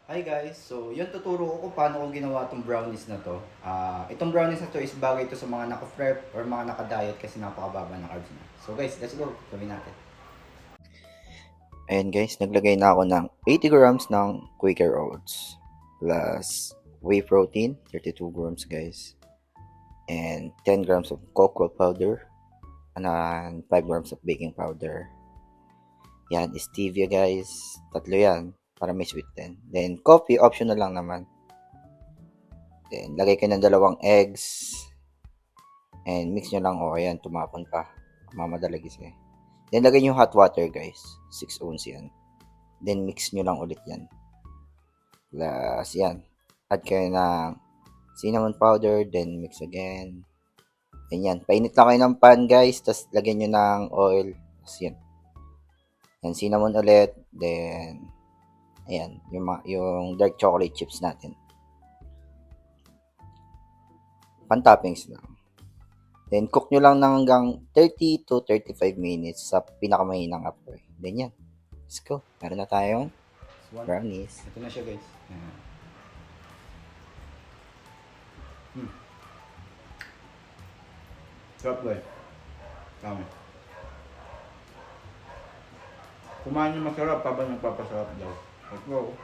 Hi guys! So, yun tuturo ko kung paano ko ginawa itong brownies na to. Itong brownies na to is bagay ito sa mga naka-prep or mga naka-diet kasi napakababa ng carbs niya. So guys, let's go! Gawin natin. Ayan guys, naglagay na ako ng 80 grams ng Quaker Oats plus whey protein, 32 grams guys, and 10 grams of cocoa powder and 5 grams of baking powder. Yan, stevia guys, tatlo yan para may sweet din. Then coffee, optional lang naman. Then lagay ko ng 2 eggs and mix nyo lang. Ayan, tumapon pa, mamadali kasi. Then lagay nyo hot water guys, 6 ounce yan. Then mix nyo lang ulit yan. Plus yan, add kayo ng cinnamon powder, then mix again. Then yan, painit lang kayo ng pan guys, tapos lagyan nyo ng oil. Tapos yan, yan cinnamon ulit. Then ayan, yung dark chocolate chips natin. Pan-toppings lang. Then, cook nyo lang ng hanggang 30 to 35 minutes sa pinakamahinang apoy. Then yan. Let's go. Meron na tayong brownies. Ito na siya guys. Sarap guys. Tama. Kumain yung masarap habang nagpapasarap daw. Let's go.